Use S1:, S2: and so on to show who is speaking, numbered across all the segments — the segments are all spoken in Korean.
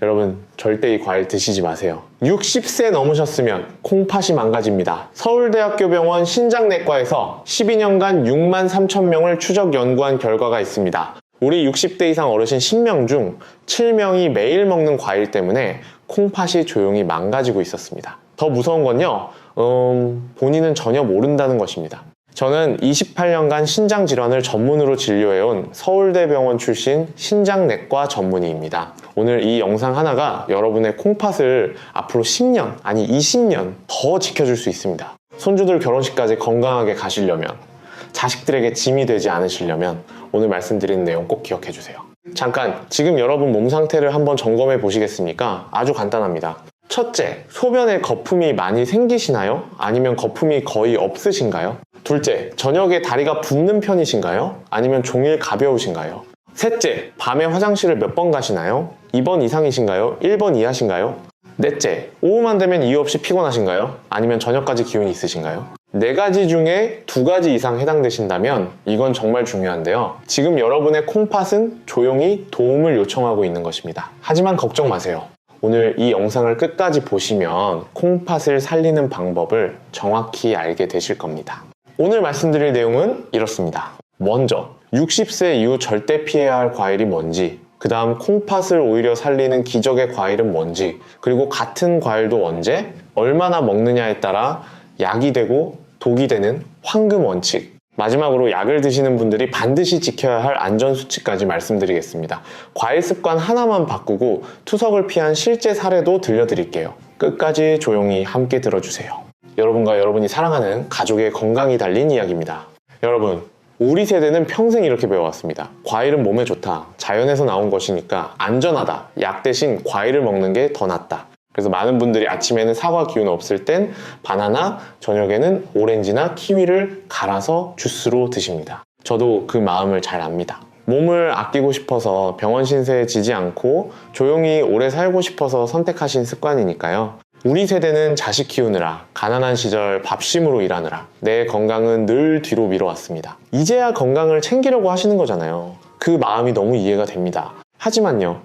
S1: 여러분 절대 이 과일 드시지 마세요. 60세 넘으셨으면 콩팥이 망가집니다. 서울대학교 병원 신장내과에서 12년간 6만 3천 명을 추적 연구한 결과가 있습니다. 우리 60대 이상 어르신 10명 중 7명이 매일 먹는 과일 때문에 콩팥이 조용히 망가지고 있었습니다. 더 무서운 건요, 본인은 전혀 모른다는 것입니다. 저는 28년간 신장질환을 전문으로 진료해온 서울대병원 출신 신장내과 전문의입니다. 오늘 이 영상 하나가 여러분의 콩팥을 앞으로 10년, 아니 20년 더 지켜줄 수 있습니다. 손주들 결혼식까지 건강하게 가시려면, 자식들에게 짐이 되지 않으시려면 오늘 말씀드린 내용 꼭 기억해 주세요. 잠깐, 지금 여러분 몸 상태를 한번 점검해 보시겠습니까? 아주 간단합니다. 첫째, 소변에 거품이 많이 생기시나요? 아니면 거품이 거의 없으신가요? 둘째, 저녁에 다리가 붓는 편이신가요? 아니면 종일 가벼우신가요? 셋째, 밤에 화장실을 몇 번 가시나요? 2번 이상이신가요? 1번 이하신가요? 넷째, 오후만 되면 이유 없이 피곤하신가요? 아니면 저녁까지 기운이 있으신가요? 4가지 중에 2가지 이상 해당되신다면 이건 정말 중요한데요. 지금 여러분의 콩팥은 조용히 도움을 요청하고 있는 것입니다. 하지만 걱정 마세요. 오늘 이 영상을 끝까지 보시면 콩팥을 살리는 방법을 정확히 알게 되실 겁니다. 오늘 말씀드릴 내용은 이렇습니다. 먼저 60세 이후 절대 피해야 할 과일이 뭔지, 그 다음 콩팥을 오히려 살리는 기적의 과일은 뭔지, 그리고 같은 과일도 언제, 얼마나 먹느냐에 따라 약이 되고 독이 되는 황금 원칙, 마지막으로 약을 드시는 분들이 반드시 지켜야 할 안전수칙까지 말씀드리겠습니다. 과일 습관 하나만 바꾸고 투석을 피한 실제 사례도 들려드릴게요. 끝까지 조용히 함께 들어주세요. 여러분과 여러분이 사랑하는 가족의 건강이 달린 이야기입니다. 여러분, 우리 세대는 평생 이렇게 배워왔습니다. 과일은 몸에 좋다. 자연에서 나온 것이니까 안전하다. 약 대신 과일을 먹는 게 더 낫다. 그래서 많은 분들이 아침에는 사과 기운 없을 땐 바나나, 저녁에는 오렌지나 키위를 갈아서 주스로 드십니다. 저도 그 마음을 잘 압니다. 몸을 아끼고 싶어서 병원 신세에 지지 않고 조용히 오래 살고 싶어서 선택하신 습관이니까요. 우리 세대는 자식 키우느라, 가난한 시절 밥심으로 일하느라 내 건강은 늘 뒤로 미뤄왔습니다. 이제야 건강을 챙기려고 하시는 거잖아요. 그 마음이 너무 이해가 됩니다. 하지만요,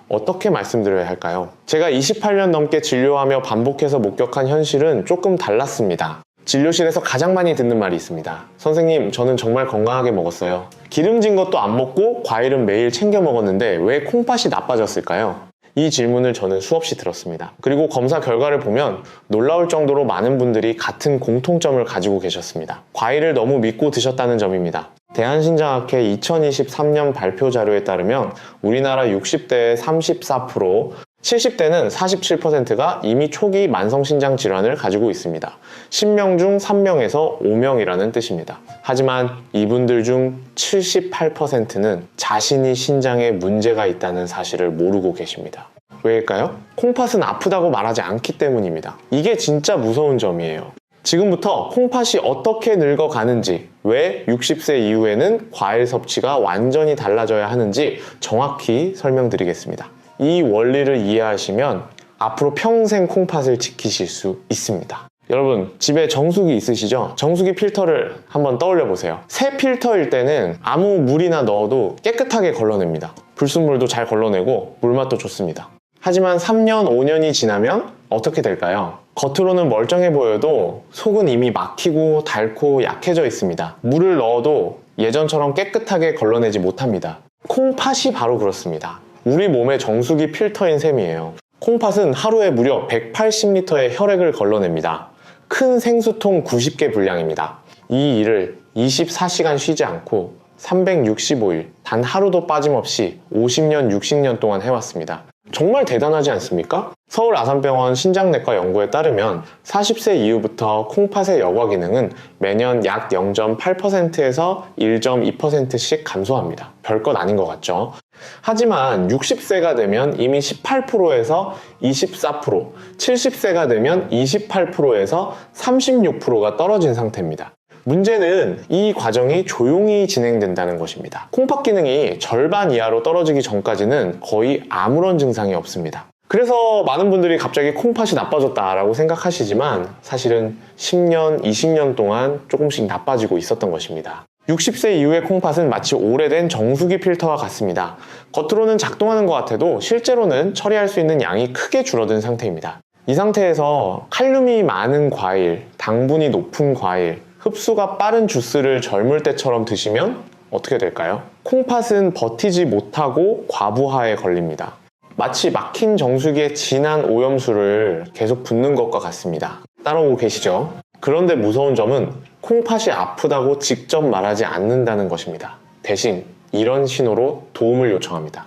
S1: 어떻게 말씀드려야 할까요? 제가 28년 넘게 진료하며 반복해서 목격한 현실은 조금 달랐습니다. 진료실에서 가장 많이 듣는 말이 있습니다. 선생님, 저는 정말 건강하게 먹었어요. 기름진 것도 안 먹고 과일은 매일 챙겨 먹었는데 왜 콩팥이 나빠졌을까요? 이 질문을 저는 수없이 들었습니다. 그리고 검사 결과를 보면 놀라울 정도로 많은 분들이 같은 공통점을 가지고 계셨습니다. 과일을 너무 믿고 드셨다는 점입니다. 대한신장학회 2023년 발표 자료에 따르면 우리나라 60대의 34%, 70대는 47%가 이미 초기 만성신장 질환을 가지고 있습니다. 10명 중 3명에서 5명이라는 뜻입니다. 하지만 이분들 중 78%는 자신이 신장에 문제가 있다는 사실을 모르고 계십니다. 왜일까요? 콩팥은 아프다고 말하지 않기 때문입니다. 이게 진짜 무서운 점이에요. 지금부터 콩팥이 어떻게 늙어가는지, 왜 60세 이후에는 과일 섭취가 완전히 달라져야 하는지 정확히 설명드리겠습니다. 이 원리를 이해하시면 앞으로 평생 콩팥을 지키실 수 있습니다. 여러분, 집에 정수기 있으시죠? 정수기 필터를 한번 떠올려 보세요. 새 필터일 때는 아무 물이나 넣어도 깨끗하게 걸러냅니다. 불순물도 잘 걸러내고 물맛도 좋습니다. 하지만 3년, 5년이 지나면 어떻게 될까요? 겉으로는 멀쩡해 보여도 속은 이미 막히고 닳고 약해져 있습니다. 물을 넣어도 예전처럼 깨끗하게 걸러내지 못합니다. 콩팥이 바로 그렇습니다. 우리 몸의 정수기 필터인 셈이에요. 콩팥은 하루에 무려 180리터의 혈액을 걸러냅니다. 큰 생수통 90개 분량입니다. 이 일을 24시간 쉬지 않고 365일 단 하루도 빠짐없이 50년, 60년 동안 해왔습니다. 정말 대단하지 않습니까? 서울 아산병원 신장내과 연구에 따르면 40세 이후부터 콩팥의 여과 기능은 매년 약 0.8%에서 1.2%씩 감소합니다. 별것 아닌 것 같죠? 하지만 60세가 되면 이미 18%에서 24%, 70세가 되면 28%에서 36%가 떨어진 상태입니다. 문제는 이 과정이 조용히 진행된다는 것입니다. 콩팥 기능이 절반 이하로 떨어지기 전까지는 거의 아무런 증상이 없습니다. 그래서 많은 분들이 갑자기 콩팥이 나빠졌다라고 생각하시지만 사실은 10년, 20년 동안 조금씩 나빠지고 있었던 것입니다. 60세 이후의 콩팥은 마치 오래된 정수기 필터와 같습니다. 겉으로는 작동하는 것 같아도 실제로는 처리할 수 있는 양이 크게 줄어든 상태입니다. 이 상태에서 칼륨이 많은 과일, 당분이 높은 과일, 흡수가 빠른 주스를 젊을 때처럼 드시면 어떻게 될까요? 콩팥은 버티지 못하고 과부하에 걸립니다. 마치 막힌 정수기에 진한 오염수를 계속 붓는 것과 같습니다. 따라오고 계시죠? 그런데 무서운 점은 콩팥이 아프다고 직접 말하지 않는다는 것입니다. 대신 이런 신호로 도움을 요청합니다.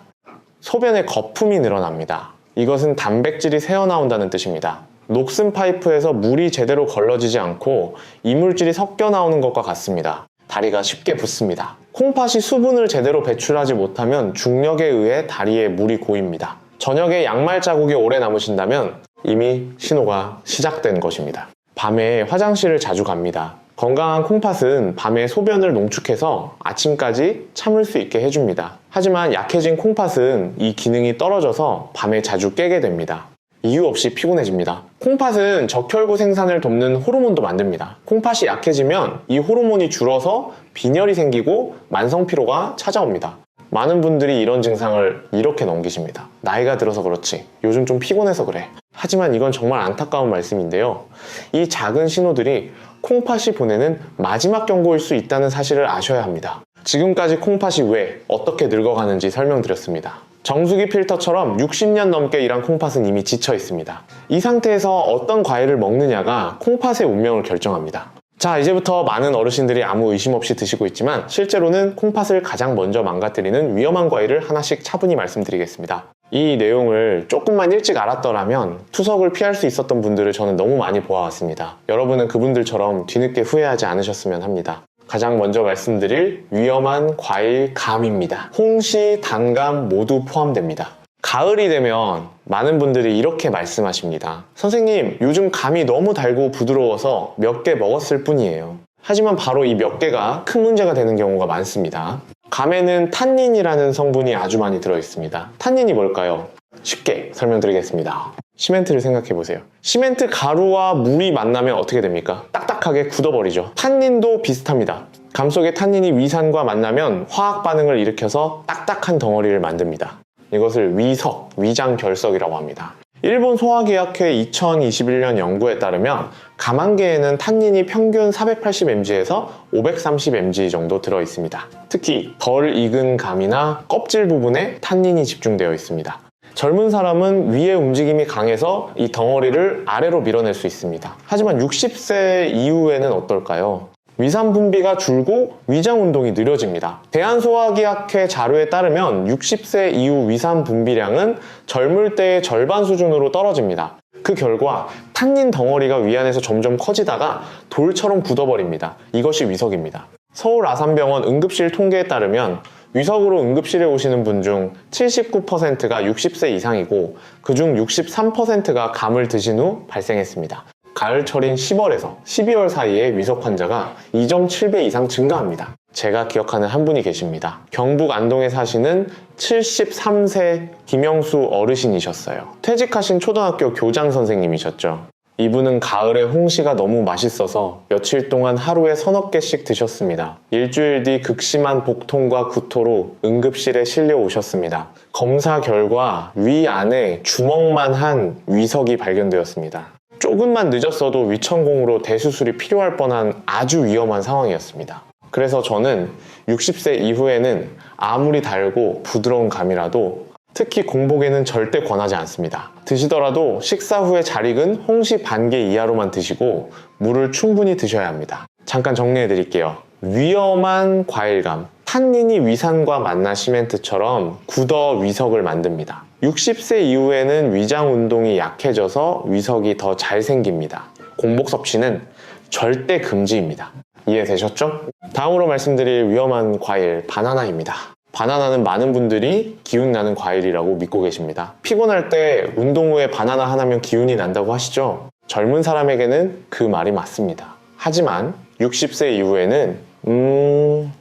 S1: 소변에 거품이 늘어납니다. 이것은 단백질이 새어나온다는 뜻입니다. 녹슨 파이프에서 물이 제대로 걸러지지 않고 이물질이 섞여 나오는 것과 같습니다. 다리가 쉽게 붓습니다. 콩팥이 수분을 제대로 배출하지 못하면 중력에 의해 다리에 물이 고입니다. 저녁에 양말 자국이 오래 남으신다면 이미 신호가 시작된 것입니다. 밤에 화장실을 자주 갑니다. 건강한 콩팥은 밤에 소변을 농축해서 아침까지 참을 수 있게 해줍니다. 하지만 약해진 콩팥은 이 기능이 떨어져서 밤에 자주 깨게 됩니다. 이유 없이 피곤해집니다. 콩팥은 적혈구 생산을 돕는 호르몬도 만듭니다. 콩팥이 약해지면 이 호르몬이 줄어서 빈혈이 생기고 만성피로가 찾아옵니다. 많은 분들이 이런 증상을 이렇게 넘기십니다. 나이가 들어서 그렇지, 요즘 좀 피곤해서 그래. 하지만 이건 정말 안타까운 말씀인데요. 이 작은 신호들이 콩팥이 보내는 마지막 경고일 수 있다는 사실을 아셔야 합니다. 지금까지 콩팥이 왜, 어떻게 늙어가는지 설명드렸습니다. 정수기 필터처럼 60년 넘게 일한 콩팥은 이미 지쳐 있습니다. 이 상태에서 어떤 과일을 먹느냐가 콩팥의 운명을 결정합니다. 자, 이제부터 많은 어르신들이 아무 의심 없이 드시고 있지만 실제로는 콩팥을 가장 먼저 망가뜨리는 위험한 과일을 하나씩 차분히 말씀드리겠습니다. 이 내용을 조금만 일찍 알았더라면 투석을 피할 수 있었던 분들을 저는 너무 많이 보아왔습니다. 여러분은 그분들처럼 뒤늦게 후회하지 않으셨으면 합니다. 가장 먼저 말씀드릴 위험한 과일 감입니다. 홍시, 단감 모두 포함됩니다. 가을이 되면 많은 분들이 이렇게 말씀하십니다. 선생님, 요즘 감이 너무 달고 부드러워서 몇 개 먹었을 뿐이에요. 하지만 바로 이 몇 개가 큰 문제가 되는 경우가 많습니다. 감에는 탄닌이라는 성분이 아주 많이 들어있습니다. 탄닌이 뭘까요? 쉽게 설명드리겠습니다. 시멘트를 생각해보세요. 시멘트 가루와 물이 만나면 어떻게 됩니까? 딱딱하게 굳어버리죠. 탄닌도 비슷합니다. 감 속의 탄닌이 위산과 만나면 화학 반응을 일으켜서 딱딱한 덩어리를 만듭니다. 이것을 위석, 위장결석이라고 합니다. 일본 소화기학회 2021년 연구에 따르면 감 한 개에는 탄닌이 평균 480mg에서 530mg 정도 들어있습니다. 특히 덜 익은 감이나 껍질 부분에 탄닌이 집중되어 있습니다. 젊은 사람은 위의 움직임이 강해서 이 덩어리를 아래로 밀어낼 수 있습니다. 하지만 60세 이후에는 어떨까요? 위산 분비가 줄고 위장 운동이 느려집니다. 대한소화기학회 자료에 따르면 60세 이후 위산 분비량은 젊을 때의 절반 수준으로 떨어집니다. 그 결과 탄닌 덩어리가 위 안에서 점점 커지다가 돌처럼 굳어버립니다. 이것이 위석입니다. 서울 아산병원 응급실 통계에 따르면 위석으로 응급실에 오시는 분 중 79%가 60세 이상이고 그중 63%가 감을 드신 후 발생했습니다. 가을철인 10월에서 12월 사이에 위석 환자가 2.7배 이상 증가합니다. 제가 기억하는 한 분이 계십니다. 경북 안동에 사시는 73세 김영수 어르신이셨어요. 퇴직하신 초등학교 교장 선생님이셨죠. 이분은 가을에 홍시가 너무 맛있어서 며칠 동안 하루에 서너 개씩 드셨습니다. 일주일 뒤 극심한 복통과 구토로 응급실에 실려 오셨습니다. 검사 결과 위 안에 주먹만한 위석이 발견되었습니다. 조금만 늦었어도 위천공으로 대수술이 필요할 뻔한 아주 위험한 상황이었습니다. 그래서 저는 60세 이후에는 아무리 달고 부드러운 감이라도 특히 공복에는 절대 권하지 않습니다. 드시더라도 식사 후에 잘 익은 홍시 반 개 이하로만 드시고 물을 충분히 드셔야 합니다. 잠깐 정리해 드릴게요. 위험한 과일감, 탄닌이 위산과 만나 시멘트처럼 굳어 위석을 만듭니다. 60세 이후에는 위장 운동이 약해져서 위석이 더 잘 생깁니다. 공복 섭취는 절대 금지입니다. 이해되셨죠? 다음으로 말씀드릴 위험한 과일, 바나나입니다. 바나나는 많은 분들이 기운 나는 과일이라고 믿고 계십니다. 피곤할 때 운동 후에 바나나 하나면 기운이 난다고 하시죠? 젊은 사람에게는 그 말이 맞습니다. 하지만 60세 이후에는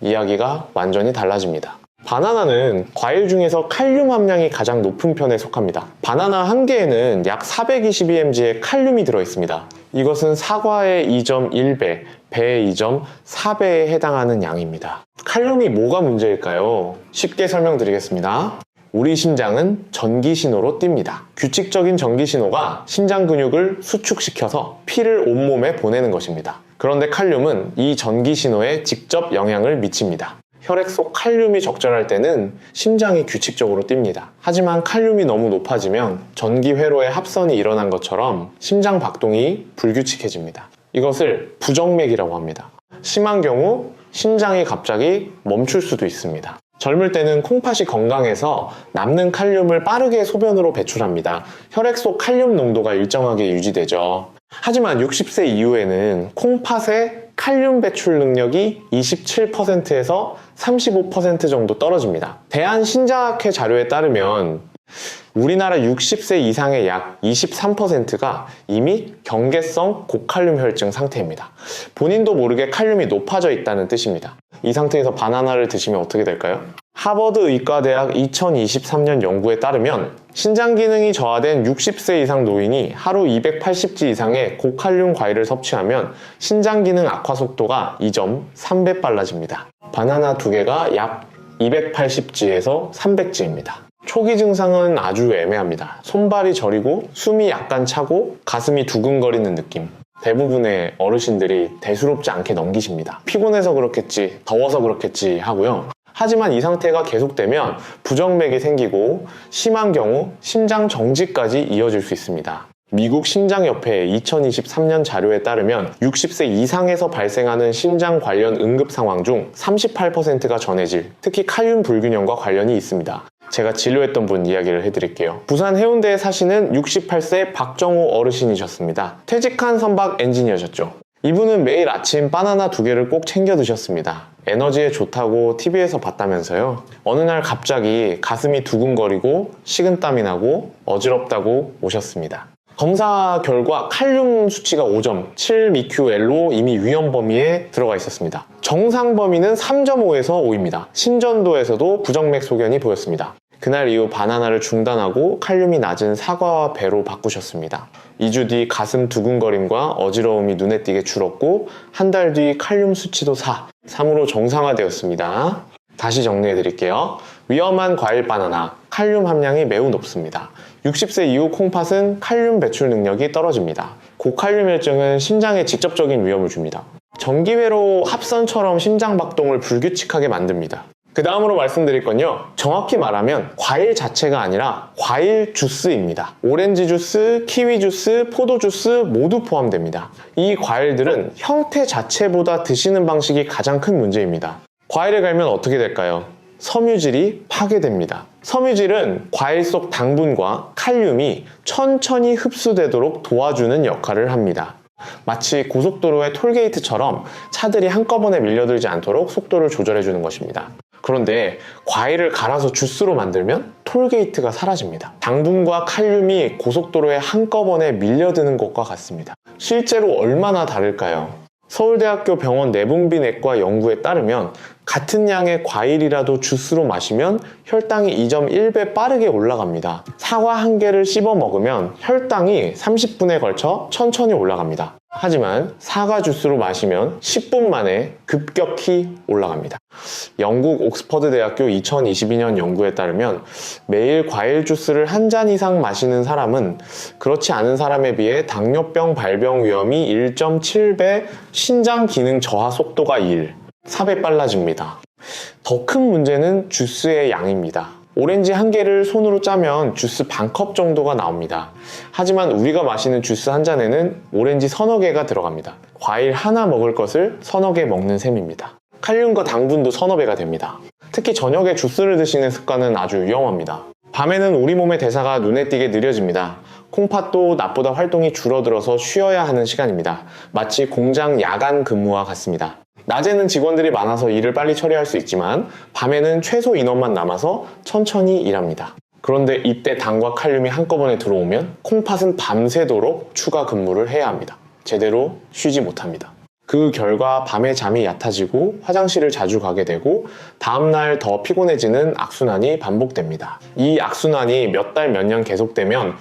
S1: 이야기가 완전히 달라집니다. 바나나는 과일 중에서 칼륨 함량이 가장 높은 편에 속합니다. 바나나 한 개에는 약 422mg의 칼륨이 들어있습니다. 이것은 사과의 2.1배, 배의 2점 4배에 해당하는 양입니다. 칼륨이 뭐가 문제일까요? 쉽게 설명드리겠습니다. 우리 심장은 전기 신호로 뜁니다. 규칙적인 전기 신호가 심장 근육을 수축시켜서 피를 온몸에 보내는 것입니다. 그런데 칼륨은 이 전기 신호에 직접 영향을 미칩니다. 혈액 속 칼륨이 적절할 때는 심장이 규칙적으로 뜁니다. 하지만 칼륨이 너무 높아지면 전기 회로의 합선이 일어난 것처럼 심장 박동이 불규칙해집니다. 이것을 부정맥이라고 합니다. 심한 경우 심장이 갑자기 멈출 수도 있습니다. 젊을 때는 콩팥이 건강해서 남는 칼륨을 빠르게 소변으로 배출합니다. 혈액 속 칼륨 농도가 일정하게 유지되죠. 하지만 60세 이후에는 콩팥의 칼륨 배출 능력이 27%에서 35% 정도 떨어집니다. 대한신장학회 자료에 따르면 우리나라 60세 이상의 약 23%가 이미 경계성 고칼륨 혈증 상태입니다. 본인도 모르게 칼륨이 높아져 있다는 뜻입니다. 이 상태에서 바나나를 드시면 어떻게 될까요? 하버드 의과대학 2023년 연구에 따르면 신장 기능이 저하된 60세 이상 노인이 하루 280지 이상의 고칼륨 과일을 섭취하면 신장 기능 악화 속도가 2.3배 빨라집니다. 바나나 2개가 약 280지에서 300지입니다. 초기 증상은 아주 애매합니다. 손발이 저리고 숨이 약간 차고 가슴이 두근거리는 느낌. 대부분의 어르신들이 대수롭지 않게 넘기십니다. 피곤해서 그렇겠지, 더워서 그렇겠지 하고요. 하지만 이 상태가 계속되면 부정맥이 생기고 심한 경우 심장 정지까지 이어질 수 있습니다. 미국 심장협회 2023년 자료에 따르면 60세 이상에서 발생하는 심장 관련 응급 상황 중 38%가 전해질, 특히 칼륨 불균형과 관련이 있습니다. 제가 진료했던 분 이야기를 해드릴게요. 부산 해운대에 사시는 68세 박정호 어르신이셨습니다. 퇴직한 선박 엔지니어셨죠. 이분은 매일 아침 바나나 2개를 꼭 챙겨 드셨습니다. 에너지에 좋다고 TV에서 봤다면서요. 어느 날 갑자기 가슴이 두근거리고 식은땀이 나고 어지럽다고 오셨습니다. 검사 결과 칼륨 수치가 5점, 7mql로 이미 위험 범위에 들어가 있었습니다. 정상 범위는 3.5에서 5입니다. 심전도에서도 부정맥 소견이 보였습니다. 그날 이후 바나나를 중단하고 칼륨이 낮은 사과와 배로 바꾸셨습니다. 2주 뒤 가슴 두근거림과 어지러움이 눈에 띄게 줄었고 한 달 뒤 칼륨 수치도 4, 3으로 정상화되었습니다. 다시 정리해 드릴게요. 위험한 과일 바나나, 칼륨 함량이 매우 높습니다. 60세 이후 콩팥은 칼륨 배출 능력이 떨어집니다. 고칼륨 혈증은 심장에 직접적인 위험을 줍니다. 전기회로 합선처럼 심장 박동을 불규칙하게 만듭니다. 그 다음으로 말씀드릴 건요, 정확히 말하면 과일 자체가 아니라 과일 주스입니다. 오렌지 주스, 키위 주스, 포도 주스 모두 포함됩니다. 이 과일들은 형태 자체보다 드시는 방식이 가장 큰 문제입니다. 과일을 갈면 어떻게 될까요? 섬유질이 파괴됩니다. 섬유질은 과일 속 당분과 칼륨이 천천히 흡수되도록 도와주는 역할을 합니다. 마치 고속도로의 톨게이트처럼 차들이 한꺼번에 밀려들지 않도록 속도를 조절해주는 것입니다. 그런데 과일을 갈아서 주스로 만들면 톨게이트가 사라집니다. 당분과 칼륨이 고속도로에 한꺼번에 밀려드는 것과 같습니다. 실제로 얼마나 다를까요? 서울대학교 병원 내분비내과 연구에 따르면 같은 양의 과일이라도 주스로 마시면 혈당이 2.1배 빠르게 올라갑니다. 사과 1개를 씹어 먹으면 혈당이 30분에 걸쳐 천천히 올라갑니다. 하지만 사과 주스로 마시면 10분 만에 급격히 올라갑니다. 영국 옥스퍼드 대학교 2022년 연구에 따르면 매일 과일 주스를 한 잔 이상 마시는 사람은 그렇지 않은 사람에 비해 당뇨병 발병 위험이 1.7배, 신장 기능 저하 속도가 4배 빨라집니다. 더 큰 문제는 주스의 양입니다. 오렌지 1개를 손으로 짜면 주스 반컵 정도가 나옵니다. 하지만 우리가 마시는 주스 한 잔에는 오렌지 서너 개가 들어갑니다. 과일 하나 먹을 것을 서너 개 먹는 셈입니다. 칼륨과 당분도 서너 배가 됩니다. 특히 저녁에 주스를 드시는 습관은 아주 위험합니다. 밤에는 우리 몸의 대사가 눈에 띄게 느려집니다. 콩팥도 낮보다 활동이 줄어들어서 쉬어야 하는 시간입니다. 마치 공장 야간 근무와 같습니다. 낮에는 직원들이 많아서 일을 빨리 처리할 수 있지만 밤에는 최소 인원만 남아서 천천히 일합니다. 그런데 이때 당과 칼륨이 한꺼번에 들어오면 콩팥은 밤새도록 추가 근무를 해야 합니다. 제대로 쉬지 못합니다. 그 결과 밤에 잠이 얕아지고 화장실을 자주 가게 되고 다음날 더 피곤해지는 악순환이 반복됩니다. 이 악순환이 몇 달, 몇 년 계속되면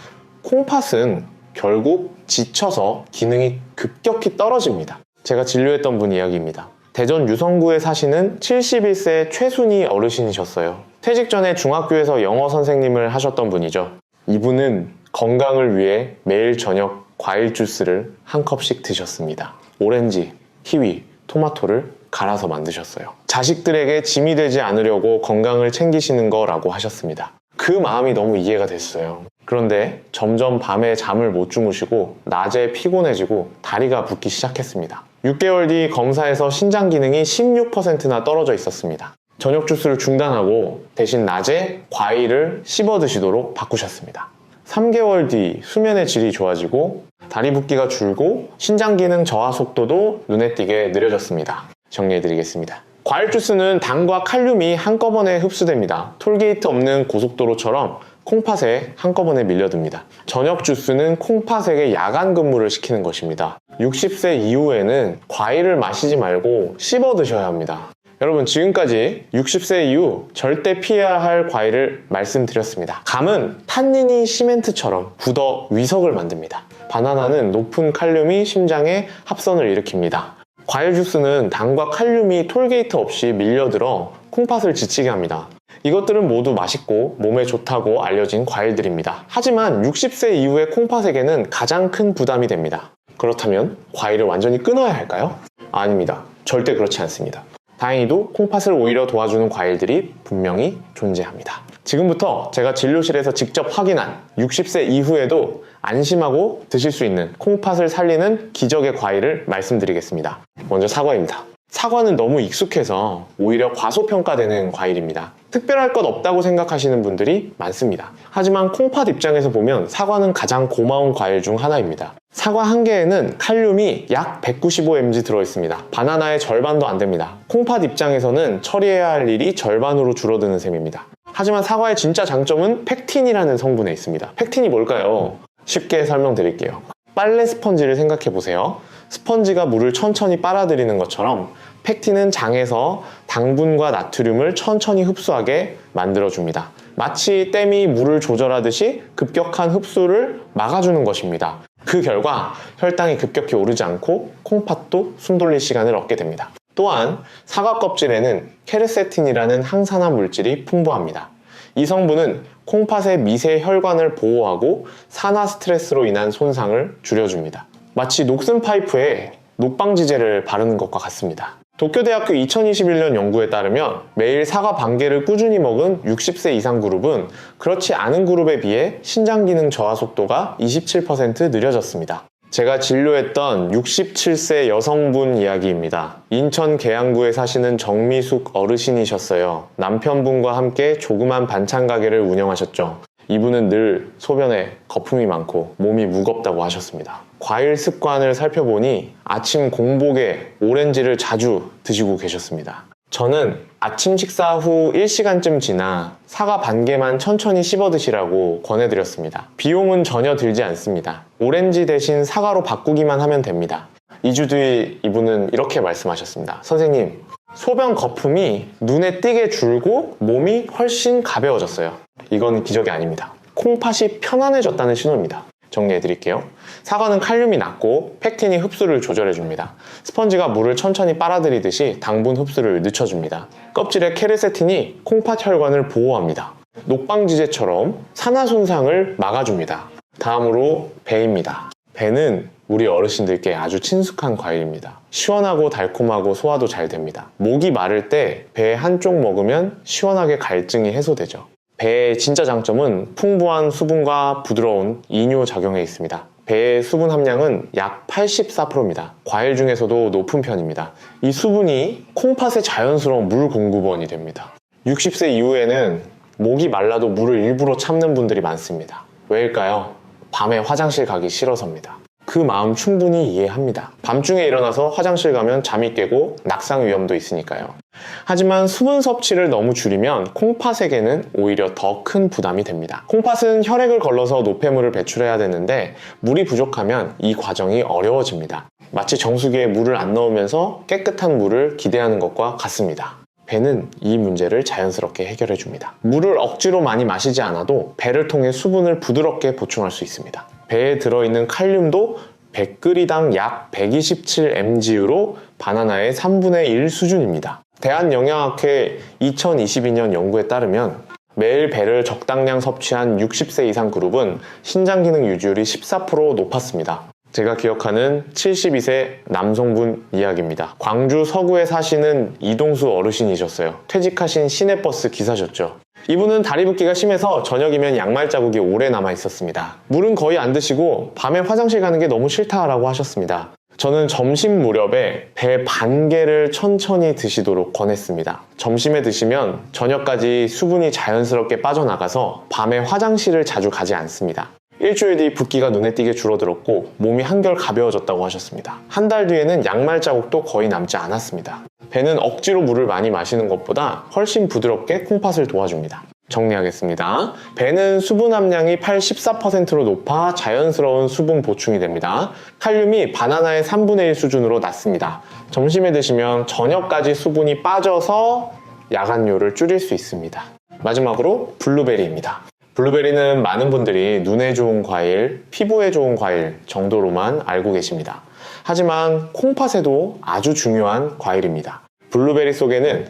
S1: 콩팥은 결국 지쳐서 기능이 급격히 떨어집니다. 제가 진료했던 분 이야기입니다. 대전 유성구에 사시는 71세 최순희 어르신이셨어요. 퇴직 전에 중학교에서 영어 선생님을 하셨던 분이죠. 이분은 건강을 위해 매일 저녁 과일 주스를 한 컵씩 드셨습니다. 오렌지, 키위, 토마토를 갈아서 만드셨어요. 자식들에게 짐이 되지 않으려고 건강을 챙기시는 거라고 하셨습니다. 그 마음이 너무 이해가 됐어요. 그런데 점점 밤에 잠을 못 주무시고 낮에 피곤해지고 다리가 붓기 시작했습니다. 6개월 뒤 검사에서 신장 기능이 16%나 떨어져 있었습니다. 저녁 주스를 중단하고 대신 낮에 과일을 씹어 드시도록 바꾸셨습니다. 3개월 뒤 수면의 질이 좋아지고 다리 붓기가 줄고 신장 기능 저하 속도도 눈에 띄게 느려졌습니다. 정리해드리겠습니다. 과일 주스는 당과 칼륨이 한꺼번에 흡수됩니다. 톨게이트 없는 고속도로처럼 콩팥에 한꺼번에 밀려듭니다. 저녁 주스는 콩팥에게 야간 근무를 시키는 것입니다. 60세 이후에는 과일을 마시지 말고 씹어 드셔야 합니다. 여러분, 지금까지 60세 이후 절대 피해야 할 과일을 말씀드렸습니다. 감은 탄닌이 시멘트처럼 굳어 위석을 만듭니다. 바나나는 높은 칼륨이 심장에 합선을 일으킵니다. 과일 주스는 당과 칼륨이 톨게이트 없이 밀려들어 콩팥을 지치게 합니다. 이것들은 모두 맛있고 몸에 좋다고 알려진 과일들입니다. 하지만 60세 이후의 콩팥에게는 가장 큰 부담이 됩니다. 그렇다면 과일을 완전히 끊어야 할까요? 아닙니다. 절대 그렇지 않습니다. 다행히도 콩팥을 오히려 도와주는 과일들이 분명히 존재합니다. 지금부터 제가 진료실에서 직접 확인한 60세 이후에도 안심하고 드실 수 있는 콩팥을 살리는 기적의 과일을 말씀드리겠습니다. 먼저 사과입니다. 사과는 너무 익숙해서 오히려 과소평가되는 과일입니다. 특별할 것 없다고 생각하시는 분들이 많습니다. 하지만 콩팥 입장에서 보면 사과는 가장 고마운 과일 중 하나입니다. 사과 한 개에는 칼륨이 약 195mg 들어있습니다. 바나나의 절반도 안 됩니다. 콩팥 입장에서는 처리해야 할 일이 절반으로 줄어드는 셈입니다. 하지만 사과의 진짜 장점은 펙틴이라는 성분에 있습니다. 펙틴이 뭘까요? 쉽게 설명드릴게요. 빨래 스펀지를 생각해 보세요. 스펀지가 물을 천천히 빨아들이는 것처럼 펙틴은 장에서 당분과 나트륨을 천천히 흡수하게 만들어줍니다. 마치 댐이 물을 조절하듯이 급격한 흡수를 막아주는 것입니다. 그 결과 혈당이 급격히 오르지 않고 콩팥도 숨 돌릴 시간을 얻게 됩니다. 또한 사과 껍질에는 케르세틴이라는 항산화 물질이 풍부합니다. 이 성분은 콩팥의 미세 혈관을 보호하고 산화 스트레스로 인한 손상을 줄여줍니다. 마치 녹슨 파이프에 녹방지제를 바르는 것과 같습니다. 도쿄대학교 2021년 연구에 따르면 매일 사과 반 개를 꾸준히 먹은 60세 이상 그룹은 그렇지 않은 그룹에 비해 신장 기능 저하 속도가 27% 느려졌습니다. 제가 진료했던 67세 여성분 이야기입니다. 인천 계양구에 사시는 정미숙 어르신이셨어요. 남편분과 함께 조그만 반찬 가게를 운영하셨죠. 이분은 늘 소변에 거품이 많고 몸이 무겁다고 하셨습니다. 과일 습관을 살펴보니 아침 공복에 오렌지를 자주 드시고 계셨습니다. 저는 아침 식사 후 1시간쯤 지나 사과 반 개만 천천히 씹어 드시라고 권해드렸습니다. 비용은 전혀 들지 않습니다. 오렌지 대신 사과로 바꾸기만 하면 됩니다. 2주 뒤 이분은 이렇게 말씀하셨습니다. 선생님, 소변 거품이 눈에 띄게 줄고 몸이 훨씬 가벼워졌어요. 이건 기적이 아닙니다. 콩팥이 편안해졌다는 신호입니다. 정리해드릴게요. 사과는 칼륨이 낮고 펙틴이 흡수를 조절해줍니다. 스펀지가 물을 천천히 빨아들이듯이 당분 흡수를 늦춰줍니다. 껍질의 케르세틴이 콩팥 혈관을 보호합니다. 녹방지제처럼 산화 손상을 막아줍니다. 다음으로 배입니다. 배는 우리 어르신들께 아주 친숙한 과일입니다. 시원하고 달콤하고 소화도 잘 됩니다. 목이 마를 때 배 한쪽 먹으면 시원하게 갈증이 해소되죠. 배의 진짜 장점은 풍부한 수분과 부드러운 이뇨 작용에 있습니다. 배의 수분 함량은 약 84%입니다. 과일 중에서도 높은 편입니다. 이 수분이 콩팥의 자연스러운 물 공급원이 됩니다. 60세 이후에는 목이 말라도 물을 일부러 참는 분들이 많습니다. 왜일까요? 밤에 화장실 가기 싫어서입니다. 그 마음 충분히 이해합니다. 밤중에 일어나서 화장실 가면 잠이 깨고 낙상 위험도 있으니까요. 하지만 수분 섭취를 너무 줄이면 콩팥에게는 오히려 더 큰 부담이 됩니다. 콩팥은 혈액을 걸러서 노폐물을 배출해야 되는데 물이 부족하면 이 과정이 어려워집니다. 마치 정수기에 물을 안 넣으면서 깨끗한 물을 기대하는 것과 같습니다. 배는 이 문제를 자연스럽게 해결해 줍니다. 물을 억지로 많이 마시지 않아도 배를 통해 수분을 부드럽게 보충할 수 있습니다. 배에 들어있는 칼륨도 100g당 약 127mg로 바나나의 3분의 1 수준입니다. 대한영양학회 2022년 연구에 따르면 매일 배를 적당량 섭취한 60세 이상 그룹은 신장 기능 유지율이 14% 높았습니다. 제가 기억하는 72세 남성분 이야기입니다. 광주 서구에 사시는 이동수 어르신이셨어요. 퇴직하신 시내버스 기사셨죠. 이분은 다리 붓기가 심해서 저녁이면 양말 자국이 오래 남아 있었습니다. 물은 거의 안 드시고 밤에 화장실 가는 게 너무 싫다라고 하셨습니다. 저는 점심 무렵에 배 반 개를 천천히 드시도록 권했습니다. 점심에 드시면 저녁까지 수분이 자연스럽게 빠져나가서 밤에 화장실을 자주 가지 않습니다. 일주일 뒤 붓기가 눈에 띄게 줄어들었고 몸이 한결 가벼워졌다고 하셨습니다. 한 달 뒤에는 양말 자국도 거의 남지 않았습니다. 배는 억지로 물을 많이 마시는 것보다 훨씬 부드럽게 콩팥을 도와줍니다. 정리하겠습니다. 배는 수분 함량이 14%로 높아 자연스러운 수분 보충이 됩니다. 칼륨이 바나나의 3분의 1 수준으로 낮습니다. 점심에 드시면 저녁까지 수분이 빠져서 야간료를 줄일 수 있습니다. 마지막으로 블루베리입니다. 블루베리는 많은 분들이 눈에 좋은 과일, 피부에 좋은 과일 정도로만 알고 계십니다. 하지만 콩팥에도 아주 중요한 과일입니다. 블루베리 속에는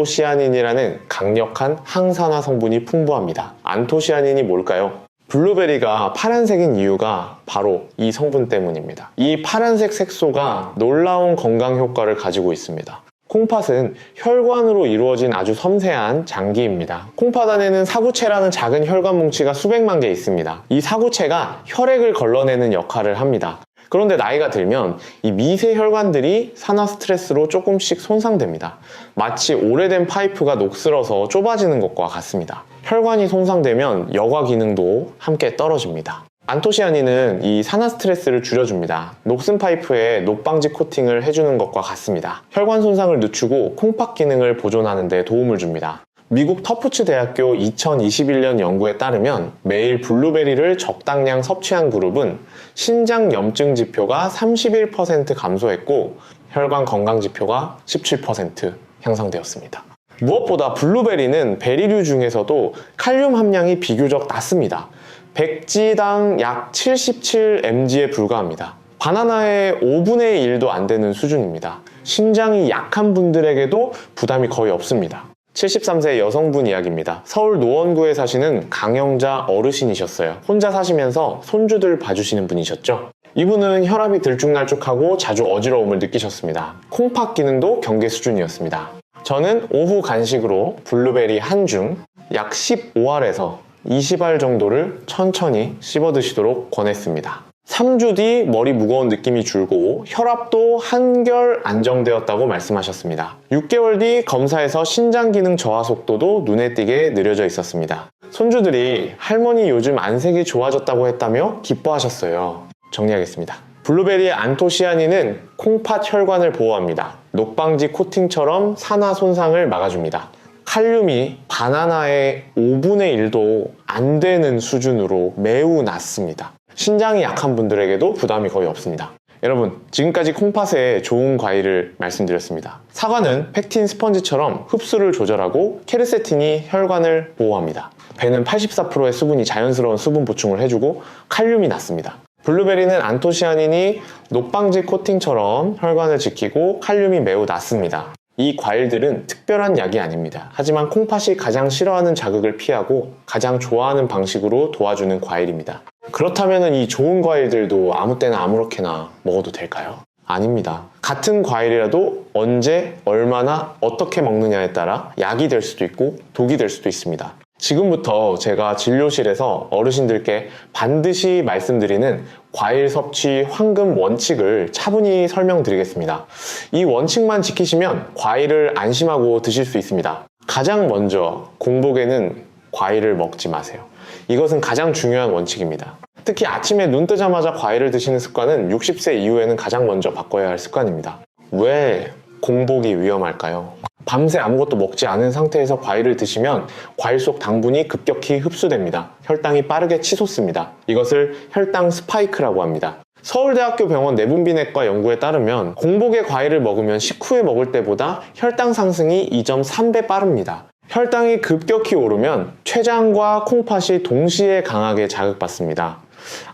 S1: 안토시아닌이라는 강력한 항산화 성분이 풍부합니다. 안토시아닌이 뭘까요? 블루베리가 파란색인 이유가 바로 이 성분 때문입니다. 이 파란색 색소가 놀라운 건강 효과를 가지고 있습니다. 콩팥은 혈관으로 이루어진 아주 섬세한 장기입니다. 콩팥 안에는 사구체라는 작은 혈관 뭉치가 수백만 개 있습니다. 이 사구체가 혈액을 걸러내는 역할을 합니다. 그런데 나이가 들면 이 미세 혈관들이 산화 스트레스로 조금씩 손상됩니다. 마치 오래된 파이프가 녹슬어서 좁아지는 것과 같습니다. 혈관이 손상되면 여과 기능도 함께 떨어집니다. 안토시아닌은 이 산화 스트레스를 줄여줍니다. 녹슨 파이프에 녹방지 코팅을 해주는 것과 같습니다. 혈관 손상을 늦추고 콩팥 기능을 보존하는 데 도움을 줍니다. 미국 터프츠 대학교 2021년 연구에 따르면 매일 블루베리를 적당량 섭취한 그룹은 신장 염증 지표가 31% 감소했고 혈관 건강 지표가 17% 향상되었습니다. 무엇보다 블루베리는 베리류 중에서도 칼륨 함량이 비교적 낮습니다. 100g당 약 77mg에 불과합니다. 바나나의 5분의 1도 안 되는 수준입니다. 신장이 약한 분들에게도 부담이 거의 없습니다. 73세 여성분 이야기입니다. 서울 노원구에 사시는 강영자 어르신이셨어요. 혼자 사시면서 손주들 봐주시는 분이셨죠. 이분은 혈압이 들쭉날쭉하고 자주 어지러움을 느끼셨습니다. 콩팥 기능도 경계 수준이었습니다. 저는 오후 간식으로 블루베리 한 줌 약 15알에서 20알 정도를 천천히 씹어 드시도록 권했습니다. 3주 뒤 머리 무거운 느낌이 줄고 혈압도 한결 안정되었다고 말씀하셨습니다. 6개월 뒤 검사에서 신장 기능 저하 속도도 눈에 띄게 느려져 있었습니다. 손주들이 할머니 요즘 안색이 좋아졌다고 했다며 기뻐하셨어요. 정리하겠습니다. 블루베리의 안토시아닌은 콩팥 혈관을 보호합니다. 녹방지 코팅처럼 산화 손상을 막아줍니다. 칼륨이 바나나의 5분의 1도 안 되는 수준으로 매우 낮습니다. 신장이 약한 분들에게도 부담이 거의 없습니다. 여러분, 지금까지 콩팥에 좋은 과일을 말씀드렸습니다. 사과는 팩틴 스펀지처럼 흡수를 조절하고 케르세틴이 혈관을 보호합니다. 배는 84%의 수분이 자연스러운 수분 보충을 해주고 칼륨이 낮습니다. 블루베리는 안토시아닌이 녹방지 코팅처럼 혈관을 지키고 칼륨이 매우 낮습니다. 이 과일들은 특별한 약이 아닙니다. 하지만 콩팥이 가장 싫어하는 자극을 피하고 가장 좋아하는 방식으로 도와주는 과일입니다. 그렇다면 이 좋은 과일들도 아무 때나 아무렇게나 먹어도 될까요? 아닙니다. 같은 과일이라도 언제, 얼마나, 어떻게 먹느냐에 따라 약이 될 수도 있고 독이 될 수도 있습니다. 지금부터 제가 진료실에서 어르신들께 반드시 말씀드리는 과일 섭취 황금 원칙을 차분히 설명드리겠습니다. 이 원칙만 지키시면 과일을 안심하고 드실 수 있습니다. 가장 먼저 공복에는 과일을 먹지 마세요. 이것은 가장 중요한 원칙입니다. 특히 아침에 눈 뜨자마자 과일을 드시는 습관은 60세 이후에는 가장 먼저 바꿔야 할 습관입니다. 왜 공복이 위험할까요? 밤새 아무것도 먹지 않은 상태에서 과일을 드시면 과일 속 당분이 급격히 흡수됩니다. 혈당이 빠르게 치솟습니다. 이것을 혈당 스파이크라고 합니다. 서울대학교 병원 내분비내과 연구에 따르면 공복에 과일을 먹으면 식후에 먹을 때보다 혈당 상승이 2.3배 빠릅니다. 혈당이 급격히 오르면 췌장과 콩팥이 동시에 강하게 자극받습니다.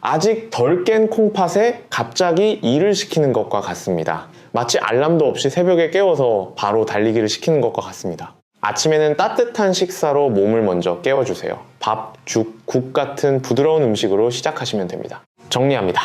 S1: 아직 덜 깬 콩팥에 갑자기 일을 시키는 것과 같습니다. 마치 알람도 없이 새벽에 깨워서 바로 달리기를 시키는 것과 같습니다. 아침에는 따뜻한 식사로 몸을 먼저 깨워주세요. 밥, 죽, 국 같은 부드러운 음식으로 시작하시면 됩니다. 정리합니다.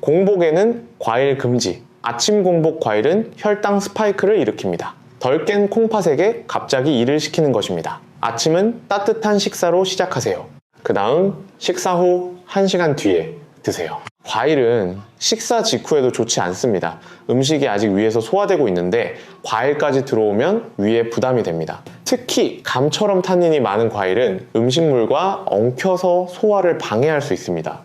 S1: 공복에는 과일 금지. 아침 공복 과일은 혈당 스파이크를 일으킵니다. 덜 깬 콩팥에게 갑자기 일을 시키는 것입니다. 아침은 따뜻한 식사로 시작하세요. 그 다음 식사 후 1시간 뒤에 드세요. 과일은 식사 직후에도 좋지 않습니다. 음식이 아직 위에서 소화되고 있는데 과일까지 들어오면 위에 부담이 됩니다. 특히 감처럼 탄닌이 많은 과일은 음식물과 엉켜서 소화를 방해할 수 있습니다.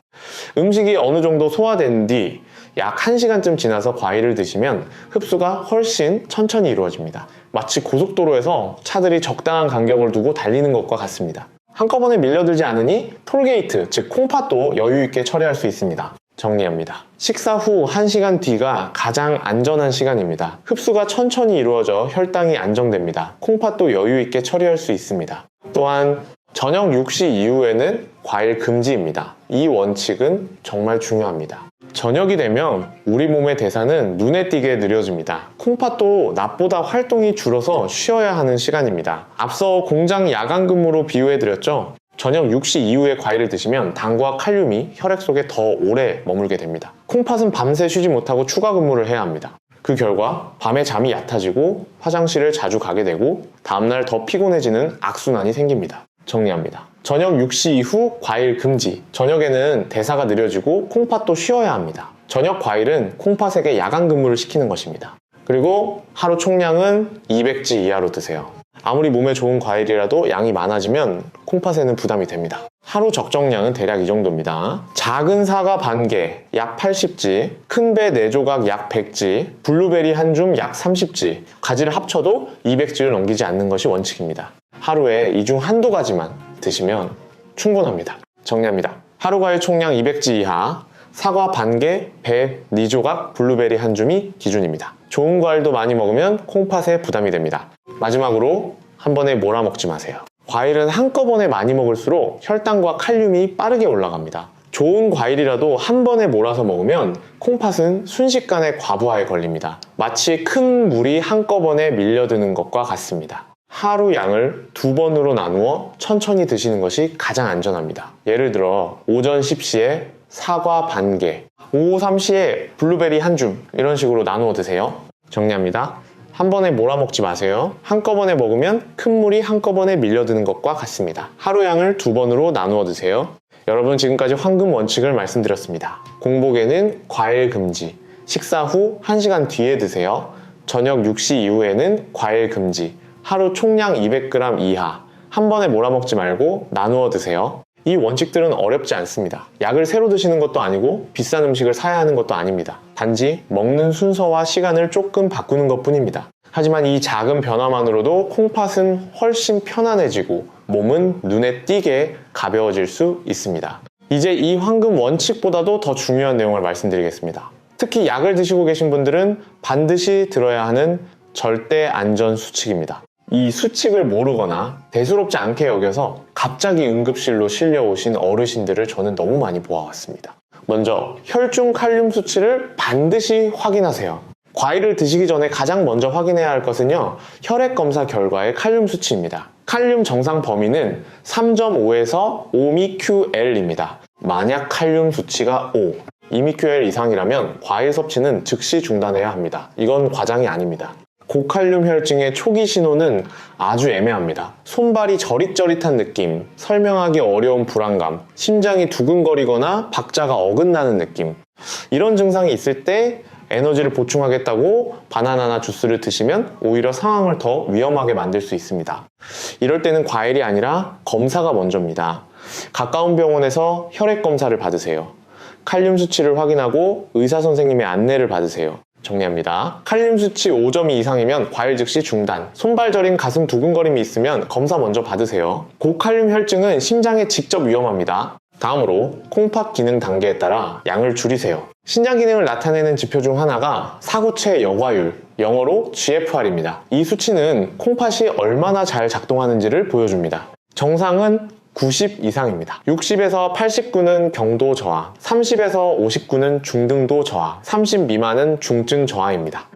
S1: 음식이 어느 정도 소화된 뒤 약 1시간쯤 지나서 과일을 드시면 흡수가 훨씬 천천히 이루어집니다. 마치 고속도로에서 차들이 적당한 간격을 두고 달리는 것과 같습니다. 한꺼번에 밀려들지 않으니 톨게이트, 즉 콩팥도 여유있게 처리할 수 있습니다. 정리합니다. 식사 후 1시간 뒤가 가장 안전한 시간입니다. 흡수가 천천히 이루어져 혈당이 안정됩니다. 콩팥도 여유있게 처리할 수 있습니다. 또한 저녁 6시 이후에는 과일 금지입니다. 이 원칙은 정말 중요합니다. 저녁이 되면 우리 몸의 대사는 눈에 띄게 느려집니다. 콩팥도 낮보다 활동이 줄어서 쉬어야 하는 시간입니다. 앞서 공장 야간 근무로 비유해드렸죠? 저녁 6시 이후에 과일을 드시면 당과 칼륨이 혈액 속에 더 오래 머물게 됩니다. 콩팥은 밤새 쉬지 못하고 추가 근무를 해야 합니다. 그 결과 밤에 잠이 얕아지고 화장실을 자주 가게 되고 다음날 더 피곤해지는 악순환이 생깁니다. 정리합니다. 저녁 6시 이후 과일 금지. 저녁에는 대사가 느려지고 콩팥도 쉬어야 합니다. 저녁 과일은 콩팥에게 야간 근무를 시키는 것입니다. 그리고 하루 총량은 200지 이하로 드세요. 아무리 몸에 좋은 과일이라도 양이 많아지면 콩팥에는 부담이 됩니다. 하루 적정량은 대략 이 정도입니다. 작은 사과 반개 약 80지, 큰 배 4조각 약 100지, 블루베리 한 줌 약 30지, 가지를 합쳐도 200지를 넘기지 않는 것이 원칙입니다. 하루에 이 중 한두 가지만 드시면 충분합니다. 정리합니다. 하루 과일 총량 200지 이하, 사과 반개, 배 4조각, 블루베리 한 줌이 기준입니다. 좋은 과일도 많이 먹으면 콩팥에 부담이 됩니다. 마지막으로 한 번에 몰아먹지 마세요. 과일은 한꺼번에 많이 먹을수록 혈당과 칼륨이 빠르게 올라갑니다. 좋은 과일이라도 한 번에 몰아서 먹으면 콩팥은 순식간에 과부하에 걸립니다. 마치 큰 물이 한꺼번에 밀려드는 것과 같습니다. 하루 양을 2번으로 나누어 천천히 드시는 것이 가장 안전합니다. 예를 들어 오전 10시에 사과 반개, 오후 3시에 블루베리 한 줌 이런 식으로 나누어 드세요. 정리합니다. 한 번에 몰아먹지 마세요. 한꺼번에 먹으면 큰 물이 한꺼번에 밀려드는 것과 같습니다. 하루 양을 2번으로 나누어 드세요. 여러분 지금까지 황금 원칙을 말씀드렸습니다. 공복에는 과일 금지, 식사 후 1시간 뒤에 드세요. 저녁 6시 이후에는 과일 금지, 하루 총량 200g 이하, 한 번에 몰아먹지 말고 나누어 드세요. 이 원칙들은 어렵지 않습니다. 약을 새로 드시는 것도 아니고 비싼 음식을 사야 하는 것도 아닙니다. 단지 먹는 순서와 시간을 조금 바꾸는 것 뿐입니다. 하지만 이 작은 변화만으로도 콩팥은 훨씬 편안해지고 몸은 눈에 띄게 가벼워질 수 있습니다. 이제 이 황금 원칙보다도 더 중요한 내용을 말씀드리겠습니다. 특히 약을 드시고 계신 분들은 반드시 들어야 하는 절대 안전 수칙입니다. 이 수칙을 모르거나 대수롭지 않게 여겨서 갑자기 응급실로 실려오신 어르신들을 저는 너무 많이 보아왔습니다. 먼저 혈중 칼륨 수치를 반드시 확인하세요. 과일을 드시기 전에 가장 먼저 확인해야 할 것은요, 혈액 검사 결과의 칼륨 수치입니다. 칼륨 정상 범위는 3.5에서 5mql입니다. 만약 칼륨 수치가 5, 2mql 이상이라면 과일 섭취는 즉시 중단해야 합니다. 이건 과장이 아닙니다. 고칼륨 혈증의 초기 신호는 아주 애매합니다. 손발이 저릿저릿한 느낌, 설명하기 어려운 불안감, 심장이 두근거리거나 박자가 어긋나는 느낌, 이런 증상이 있을 때 에너지를 보충하겠다고 바나나나 주스를 드시면 오히려 상황을 더 위험하게 만들 수 있습니다. 이럴 때는 과일이 아니라 검사가 먼저입니다. 가까운 병원에서 혈액 검사를 받으세요. 칼륨 수치를 확인하고 의사 선생님의 안내를 받으세요. 정리합니다. 칼륨 수치 5점 이상이면 과일 즉시 중단, 손발 저림, 가슴 두근거림이 있으면 검사 먼저 받으세요. 고칼륨 혈증은 심장에 직접 위험합니다. 다음으로 콩팥 기능 단계에 따라 양을 줄이세요. 신장 기능을 나타내는 지표 중 하나가 사구체 여과율, 영어로 GFR입니다. 이 수치는 콩팥이 얼마나 잘 작동하는지를 보여줍니다. 정상은 90 이상입니다. 60에서 89는 경도 저하, 30에서 59는 중등도 저하, 30 미만은 중증 저하입니다.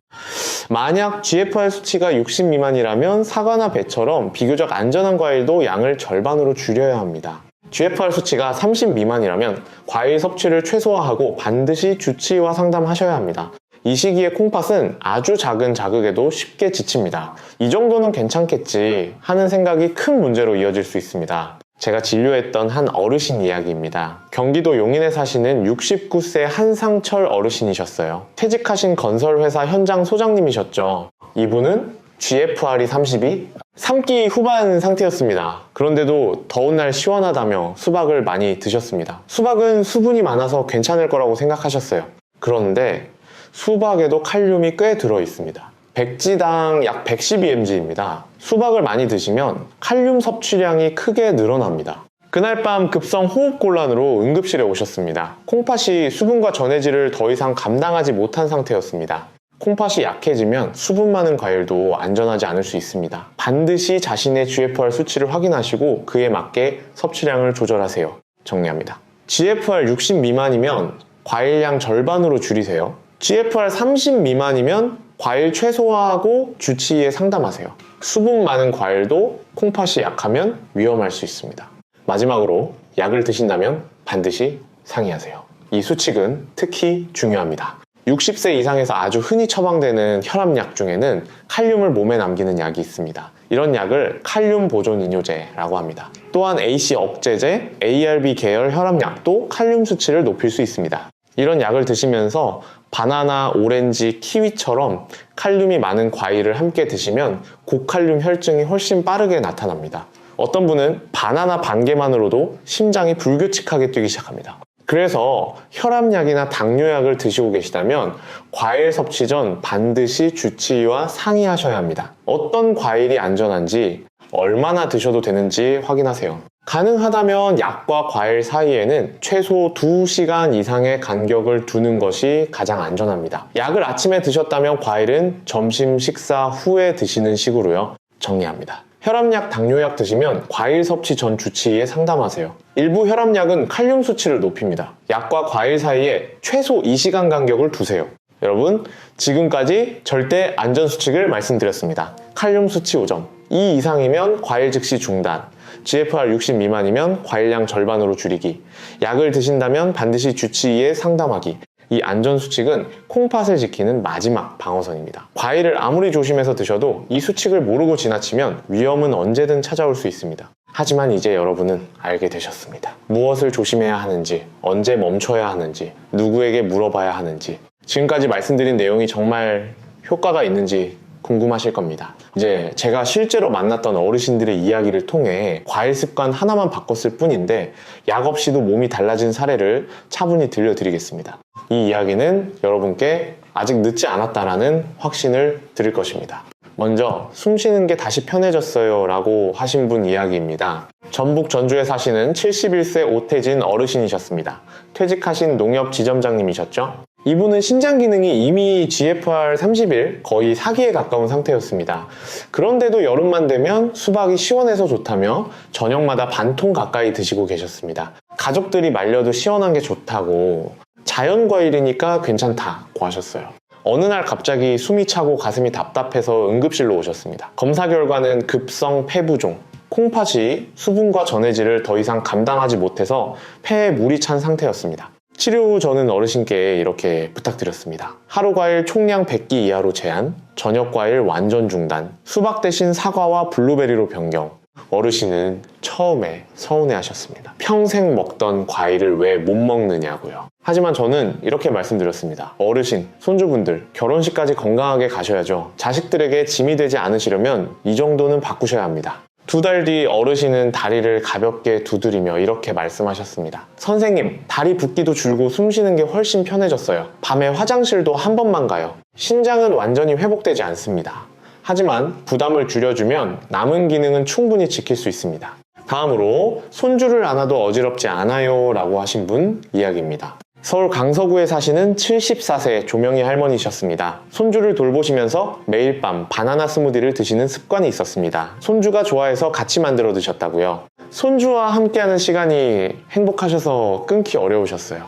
S1: 만약 GFR 수치가 60 미만이라면 사과나 배처럼 비교적 안전한 과일도 양을 절반으로 줄여야 합니다. GFR 수치가 30 미만이라면 과일 섭취를 최소화하고 반드시 주치의와 상담하셔야 합니다. 이 시기에 콩팥은 아주 작은 자극에도 쉽게 지칩니다. 이 정도는 괜찮겠지 하는 생각이 큰 문제로 이어질 수 있습니다. 제가 진료했던 한 어르신 이야기입니다. 경기도 용인에 사시는 69세 한상철 어르신이셨어요. 퇴직하신 건설회사 현장 소장님이셨죠. 이분은 GFR이 32, 3기 후반 상태였습니다. 그런데도 더운 날 시원하다며 수박을 많이 드셨습니다. 수박은 수분이 많아서 괜찮을 거라고 생각하셨어요. 그런데 수박에도 칼륨이 꽤 들어 있습니다. 백지당 약 112mg입니다. 수박을 많이 드시면 칼륨 섭취량이 크게 늘어납니다. 그날 밤 급성 호흡곤란으로 응급실에 오셨습니다. 콩팥이 수분과 전해질을 더 이상 감당하지 못한 상태였습니다. 콩팥이 약해지면 수분 많은 과일도 안전하지 않을 수 있습니다. 반드시 자신의 GFR 수치를 확인하시고 그에 맞게 섭취량을 조절하세요. 정리합니다. GFR 60 미만이면 과일량 절반으로 줄이세요. GFR 30 미만이면 과일 최소화하고 주치의에 상담하세요. 수분 많은 과일도 콩팥이 약하면 위험할 수 있습니다. 마지막으로 약을 드신다면 반드시 상의하세요. 이 수칙은 특히 중요합니다. 60세 이상에서 아주 흔히 처방되는 혈압약 중에는 칼륨을 몸에 남기는 약이 있습니다. 이런 약을 칼륨 보존 이뇨제라고 합니다. 또한 AC 억제제, ARB 계열 혈압약도 칼륨 수치를 높일 수 있습니다. 이런 약을 드시면서 바나나, 오렌지, 키위처럼 칼륨이 많은 과일을 함께 드시면 고칼륨 혈증이 훨씬 빠르게 나타납니다. 어떤 분은 바나나 반 개만으로도 심장이 불규칙하게 뛰기 시작합니다. 그래서 혈압약이나 당뇨약을 드시고 계시다면 과일 섭취 전 반드시 주치의와 상의하셔야 합니다. 어떤 과일이 안전한지, 얼마나 드셔도 되는지 확인하세요. 가능하다면 약과 과일 사이에는 최소 2시간 이상의 간격을 두는 것이 가장 안전합니다. 약을 아침에 드셨다면 과일은 점심 식사 후에 드시는 식으로요. 정리합니다. 혈압약, 당뇨약 드시면 과일 섭취 전 주치의에 상담하세요. 일부 혈압약은 칼륨 수치를 높입니다. 약과 과일 사이에 최소 2시간 간격을 두세요. 여러분, 지금까지 절대 안전 수칙을 말씀드렸습니다. 칼륨 수치 5점, 2 이상이면 과일 즉시 중단, GFR 60 미만이면 과일량 절반으로 줄이기, 약을 드신다면 반드시 주치의에 상담하기. 이 안전수칙은 콩팥을 지키는 마지막 방어선입니다. 과일을 아무리 조심해서 드셔도 이 수칙을 모르고 지나치면 위험은 언제든 찾아올 수 있습니다. 하지만 이제 여러분은 알게 되셨습니다. 무엇을 조심해야 하는지, 언제 멈춰야 하는지, 누구에게 물어봐야 하는지, 지금까지 말씀드린 내용이 정말 효과가 있는지 궁금하실 겁니다. 이제 제가 실제로 만났던 어르신들의 이야기를 통해 과일 습관 하나만 바꿨을 뿐인데 약 없이도 몸이 달라진 사례를 차분히 들려드리겠습니다. 이 이야기는 여러분께 아직 늦지 않았다라는 확신을 드릴 것입니다. 먼저 숨 쉬는 게 다시 편해졌어요 라고 하신 분 이야기입니다. 전북 전주에 사시는 71세 오태진 어르신이셨습니다. 퇴직하신 농협 지점장님이셨죠. 이분은 신장 기능이 이미 GFR 31, 거의 4기에 가까운 상태였습니다. 그런데도 여름만 되면 수박이 시원해서 좋다며 저녁마다 반통 가까이 드시고 계셨습니다. 가족들이 말려도 시원한 게 좋다고, 자연 과일이니까 괜찮다고 하셨어요. 어느 날 갑자기 숨이 차고 가슴이 답답해서 응급실로 오셨습니다. 검사 결과는 급성 폐부종, 콩팥이 수분과 전해질을 더 이상 감당하지 못해서 폐에 물이 찬 상태였습니다. 치료 후 저는 어르신께 이렇게 부탁드렸습니다. 하루 과일 총량 100기 이하로 제한, 저녁 과일 완전 중단, 수박 대신 사과와 블루베리로 변경. 어르신은 처음에 서운해 하셨습니다. 평생 먹던 과일을 왜 못 먹느냐고요. 하지만 저는 이렇게 말씀드렸습니다. 어르신, 손주분들, 결혼식까지 건강하게 가셔야죠. 자식들에게 짐이 되지 않으시려면 이 정도는 바꾸셔야 합니다. 2달 뒤 어르신은 다리를 가볍게 두드리며 이렇게 말씀하셨습니다. 선생님, 다리 붓기도 줄고 숨 쉬는 게 훨씬 편해졌어요. 밤에 화장실도 한 번만 가요. 신장은 완전히 회복되지 않습니다. 하지만 부담을 줄여주면 남은 기능은 충분히 지킬 수 있습니다. 다음으로 손주를 안아도 어지럽지 않아요 라고 하신 분 이야기입니다. 서울 강서구에 사시는 74세 조명희 할머니셨습니다. 손주를 돌보시면서 매일 밤 바나나 스무디를 드시는 습관이 있었습니다. 손주가 좋아해서 같이 만들어 드셨다고요. 손주와 함께하는 시간이 행복하셔서 끊기 어려우셨어요.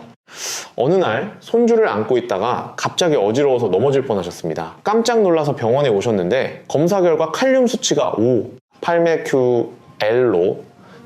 S1: 어느 날 손주를 안고 있다가 갑자기 어지러워서 넘어질 뻔하셨습니다. 깜짝 놀라서 병원에 오셨는데 검사 결과 칼륨 수치가 5, 팔메큐엘로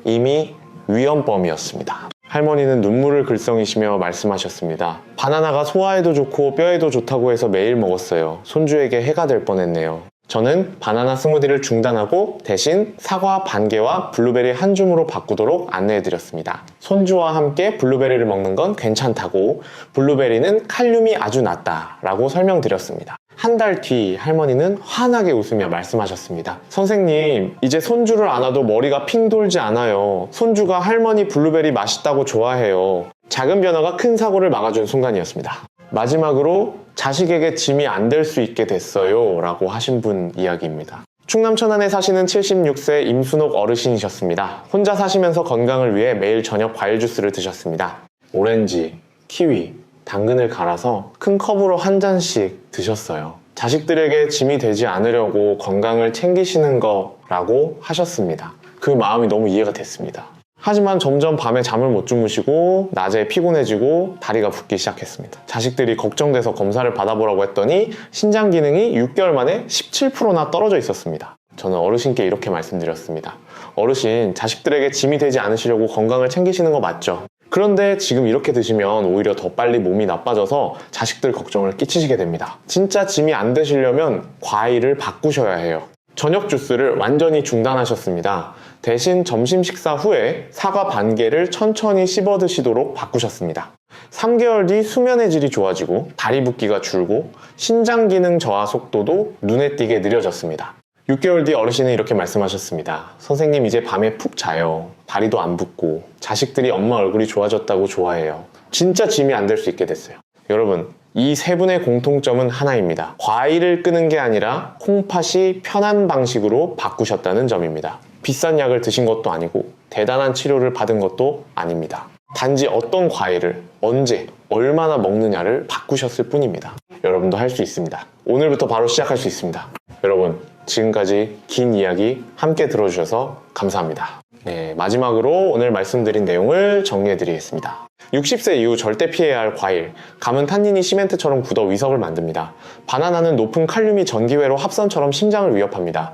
S1: 이미 위험범이었습니다. 할머니는 눈물을 글썽이시며 말씀하셨습니다. 바나나가 소화에도 좋고 뼈에도 좋다고 해서 매일 먹었어요. 손주에게 해가 될 뻔했네요. 저는 바나나 스무디를 중단하고 대신 사과 반 개와 블루베리 한 줌으로 바꾸도록 안내해드렸습니다. 손주와 함께 블루베리를 먹는 건 괜찮다고, 블루베리는 칼륨이 아주 낮다라고 설명드렸습니다. 한 달 뒤 할머니는 환하게 웃으며 말씀하셨습니다. 선생님, 이제 손주를 안아도 머리가 핑 돌지 않아요. 손주가 할머니 블루베리 맛있다고 좋아해요. 작은 변화가 큰 사고를 막아준 순간이었습니다. 마지막으로 자식에게 짐이 안 될 수 있게 됐어요 라고 하신 분 이야기입니다. 충남 천안에 사시는 76세 임순옥 어르신이셨습니다. 혼자 사시면서 건강을 위해 매일 저녁 과일 주스를 드셨습니다. 오렌지, 키위, 당근을 갈아서 큰 컵으로 한 잔씩 드셨어요. 자식들에게 짐이 되지 않으려고 건강을 챙기시는 거라고 하셨습니다. 그 마음이 너무 이해가 됐습니다. 하지만 점점 밤에 잠을 못 주무시고 낮에 피곤해지고 다리가 붓기 시작했습니다. 자식들이 걱정돼서 검사를 받아보라고 했더니 신장 기능이 6개월 만에 17%나 떨어져 있었습니다. 저는 어르신께 이렇게 말씀드렸습니다. 어르신, 자식들에게 짐이 되지 않으시려고 건강을 챙기시는 거 맞죠? 그런데 지금 이렇게 드시면 오히려 더 빨리 몸이 나빠져서 자식들 걱정을 끼치시게 됩니다. 진짜 짐이 안 되시려면 과일을 바꾸셔야 해요. 저녁 주스를 완전히 중단하셨습니다. 대신 점심 식사 후에 사과 반 개를 천천히 씹어 드시도록 바꾸셨습니다. 3개월 뒤 수면의 질이 좋아지고 다리 붓기가 줄고 신장 기능 저하 속도도 눈에 띄게 느려졌습니다. 6개월 뒤 어르신은 이렇게 말씀하셨습니다. 선생님, 이제 밤에 푹 자요. 다리도 안 붓고 자식들이 엄마 얼굴이 좋아졌다고 좋아해요. 진짜 짐이 안 될 수 있게 됐어요. 여러분, 이 세 분의 공통점은 하나입니다. 과일을 끄는 게 아니라 콩팥이 편한 방식으로 바꾸셨다는 점입니다. 비싼 약을 드신 것도 아니고 대단한 치료를 받은 것도 아닙니다. 단지 어떤 과일을 언제 얼마나 먹느냐를 바꾸셨을 뿐입니다. 여러분도 할 수 있습니다. 오늘부터 바로 시작할 수 있습니다. 여러분, 지금까지 긴 이야기 함께 들어주셔서 감사합니다. 네, 마지막으로 오늘 말씀드린 내용을 정리해드리겠습니다. 60세 이후 절대 피해야 할 과일. 감은 탄닌이 시멘트처럼 굳어 위석을 만듭니다. 바나나는 높은 칼륨이 전기회로 합선처럼 심장을 위협합니다.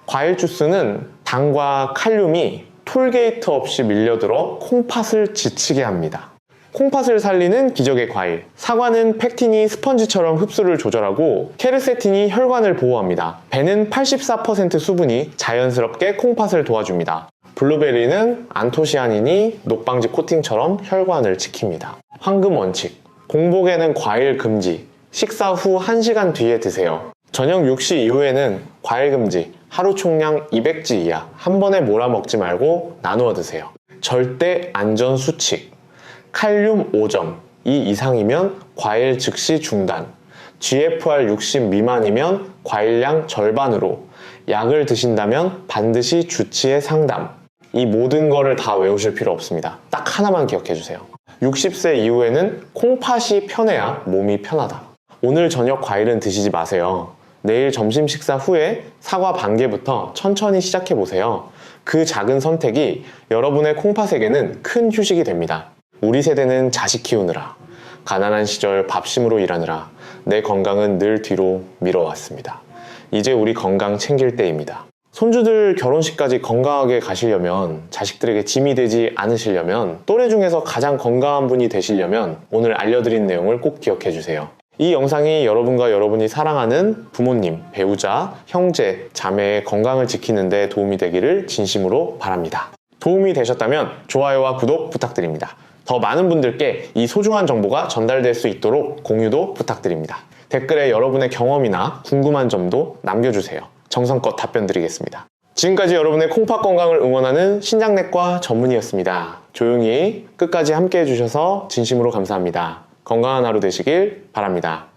S1: 과일 주스는 당과 칼륨이 톨게이트 없이 밀려들어 콩팥을 지치게 합니다. 콩팥을 살리는 기적의 과일. 사과는 팩틴이 스펀지처럼 흡수를 조절하고 케르세틴이 혈관을 보호합니다. 배는 84% 수분이 자연스럽게 콩팥을 도와줍니다. 블루베리는 안토시아닌이 녹방지 코팅처럼 혈관을 지킵니다. 황금 원칙. 공복에는 과일 금지. 식사 후 1시간 뒤에 드세요. 저녁 6시 이후에는 과일 금지. 하루 총량 200지 이하. 한 번에 몰아 먹지 말고 나누어 드세요. 절대 안전 수칙. 칼륨 5점. 이 이상이면 과일 즉시 중단. GFR 60 미만이면 과일량 절반으로. 약을 드신다면 반드시 주치의 상담. 이 모든 거를 다 외우실 필요 없습니다. 딱 하나만 기억해 주세요. 60세 이후에는 콩팥이 편해야 몸이 편하다. 오늘 저녁 과일은 드시지 마세요. 내일 점심 식사 후에 사과 반 개부터 천천히 시작해 보세요. 그 작은 선택이 여러분의 콩팥에게는 큰 휴식이 됩니다. 우리 세대는 자식 키우느라, 가난한 시절 밥심으로 일하느라 내 건강은 늘 뒤로 미뤄왔습니다. 이제 우리 건강 챙길 때입니다. 손주들 결혼식까지 건강하게 가시려면, 자식들에게 짐이 되지 않으시려면, 또래 중에서 가장 건강한 분이 되시려면 오늘 알려드린 내용을 꼭 기억해 주세요. 이 영상이 여러분과 여러분이 사랑하는 부모님, 배우자, 형제, 자매의 건강을 지키는 데 도움이 되기를 진심으로 바랍니다. 도움이 되셨다면 좋아요와 구독 부탁드립니다. 더 많은 분들께 이 소중한 정보가 전달될 수 있도록 공유도 부탁드립니다. 댓글에 여러분의 경험이나 궁금한 점도 남겨주세요. 정성껏 답변 드리겠습니다. 지금까지 여러분의 콩팥 건강을 응원하는 신장내과 전문의였습니다. 조용히 끝까지 함께 해주셔서 진심으로 감사합니다. 건강한 하루 되시길 바랍니다.